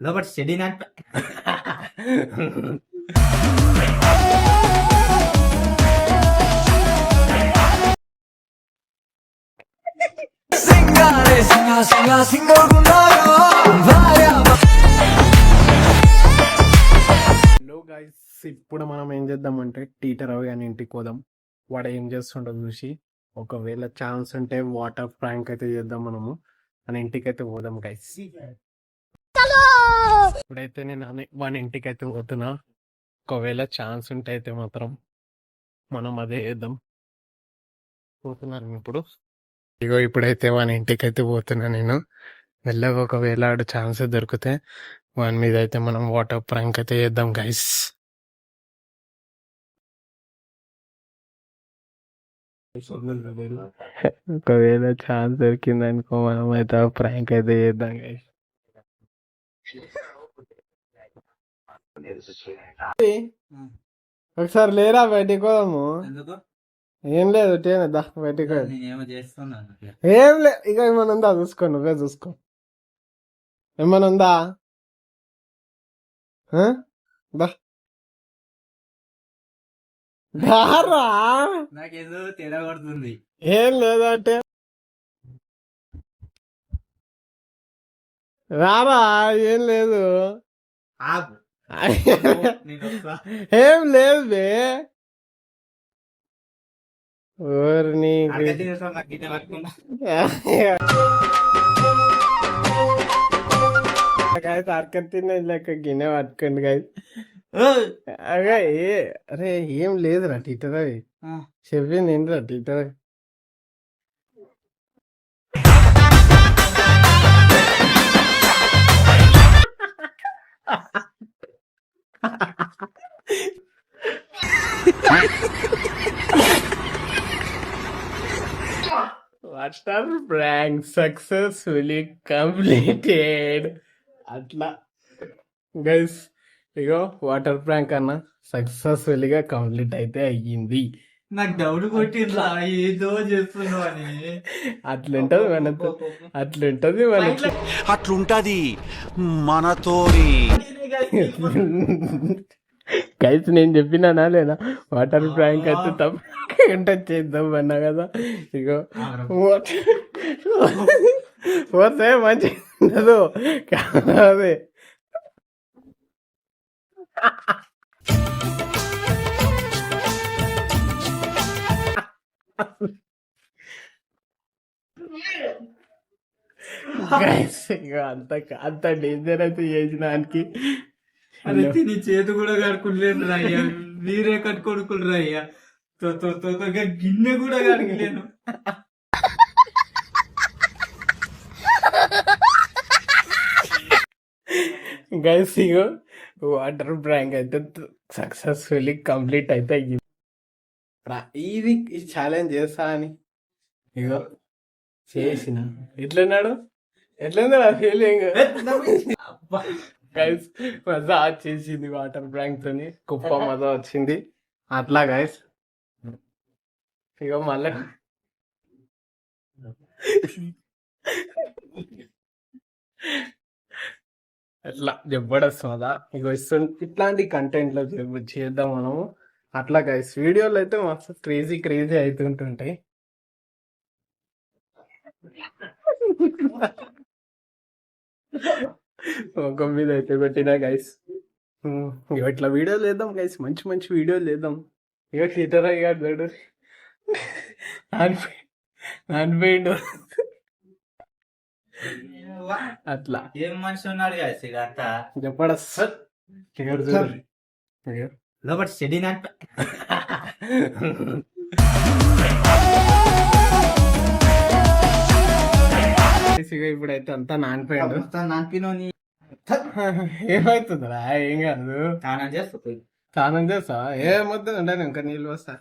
లోపల చెడి ఇప్పుడు మనం ఏం చేద్దామంటే టీచర్ అవి అని ఇంటికి పోదాం. వాడు ఏం చేస్తుండో చూసి ఒకవేళ ఛాన్స్ ఉంటే వాటర్ ప్రాంక్ అయితే చేద్దాం మనము. అని ఇంటికి అయితే పోదాం గైస్. ఇప్పుడైతే నేను వాని ఇంటికి అయితే పోతున్నా. ఒకవేళ ఛాన్స్ ఉంటే అయితే మాత్రం మనం అదే చేద్దాం. పోతున్నాను ఇప్పుడు. ఇగో ఇప్పుడైతే వాని ఇంటికి అయితే పోతున్నా నేను. వెళ్ళగా ఒకవేళ ఆడ ఛాన్స్ దొరికితే వాని మీద అయితే మనం వాటర్ ప్రాంక్ అయితే చేద్దాం గైస్. ఒకవేళ ఛాన్స్ దొరికింది అనుకో మనం అయితే ప్రాంక్ అయితే చేద్దాం గైస్. ఒకసారి లేరా బయటికి పోదాము. ఏం లేదు దా బయటికి. ఏం లే ఇక ఏమైనా ఉందా చూసుకో, నువ్వే చూసుకో. ఏమైనా ఉందా దా దారా. నాకేదో తేడా పడుతుంది. ఏం లేదంటే రారా. ఏం లేదు, ఏం లేదు బే. అరకత్తిన లెక్క గిన్నె పట్టుకోండి గాయ. అరే ఏం లేదురా టీచర్, అవి చెప్పింది ఏంటిరా teacher. Water prank successfully completed. అట్లా గైస్ ఇగో వాటర్ ప్రాంక్ అన్న సక్సెస్ఫుల్గా కంప్లీట్ అయితే అయ్యింది. నాకు డౌట్ కొట్టిందా ఏదో చేస్తున్నావు అని. అట్లుంటది మనతో, అట్లుంటది మనకి, అట్లుంటది మనతోని. గైస్ నేను చెప్పినానా లేదా వాటర్ ప్రాంక్ అయితే తప్పకుండా చేద్దాం అన్నా కదా. ఇగో పోతే మంచి ఉండదు కాదే. అంత డేంజర్ అయితే చేసినానికి నీ చేతి కూడా కడుకుంటలేను రయ్యా. మీరే కట్టుకొడుకులు అయ్యా. గిన్నె కూడా కడగలేను. గైస్ ఇగో వాటర్ ప్రాంక్ అయితే సక్సెస్ఫుల్లీ కంప్లీట్ అయితే అయ్యింది. ఇది ఛాలెంజ్ చేస్తా అని ఇగో చేసిన. ఎట్లున్నాడు, ఎట్లున్నాడు ఆ ఫీలింగ్. గైస్ మజా వచ్చేసింది వాటర్ ప్రాంక్ తోని, కుప్ప మజా వచ్చింది. అట్లా గైస్ ఇగో మళ్ళీ అట్లా జబర్దస్త్ ఇగో ఇట్లాంటి కంటెంట్ లో చేద్దాం మనము. అట్లా గైస్ వీడియోలు అయితే మస్తు క్రేజీ క్రేజీ అవుతుంటుంటాయి. ఒక మీద అయితే పెట్టినా గైస్. ఇట్లా వీడియోలు వేద్దాం గైస్, మంచి మంచి వీడియోలు వేద్దాం. ఇక థియేటర్ అయ్యాడు చూడు నానిపోయిండు. అట్లా ఏం మనిషి ఉన్నాడు జబర్దస్త్ లోపల చెడి ఇప్పుడైతే అంతా నానిపోయాడు. నానిపినో ఏమవుతుందిరా, ఏం కాదు. స్నానం చేస్తా, స్నానం చేస్తా. ఏమొద్దు ఉండను, ఇంకా నీళ్ళు వస్తా.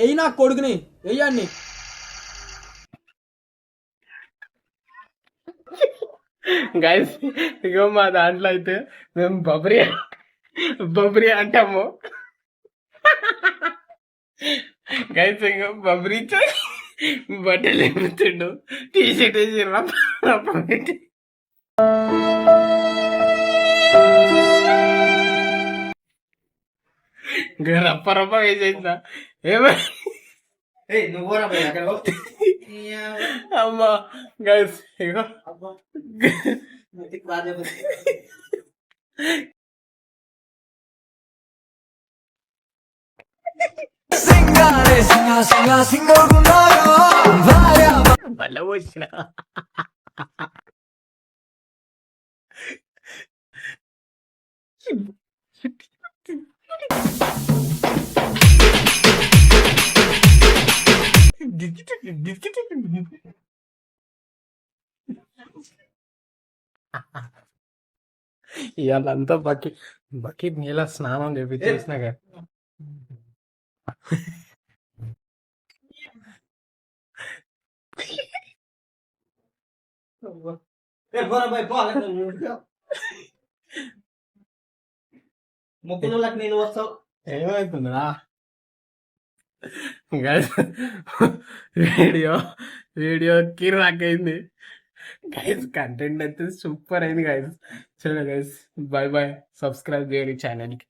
ఎయ్యి నా కొడుకుని వెయ్యండి. గైస్ ఇగో మా దాంట్లో అయితే మేము బబ్రి అంటాము గైస్ ఇంకో బబ్రి బట్టలు ఎగుతుండు టీ షర్ట్ వేసి రప్ప రప్ప వేసేసిన ఏమై ఏయ్ నువ్వు రా భయ్ అక్కడ అమ్మా గైస్ ఇగో మళ్ళా వచ్చిన ఇవాళంతా బకెట్ నీళ్ళ స్నానం చేపించేసిన కదా ముక్కులకు నీళ్ళు వస్తావు ఏమవుతుందిరా గైస్ వీడియో కిరాక్ అయింది గైస్ కంటెంట్ అయితే సూపర్ అయింది గైస్ చలో గైస్ బాయ్ బాయ్ సబ్స్క్రైబ్ చేయండి ఛానల్కి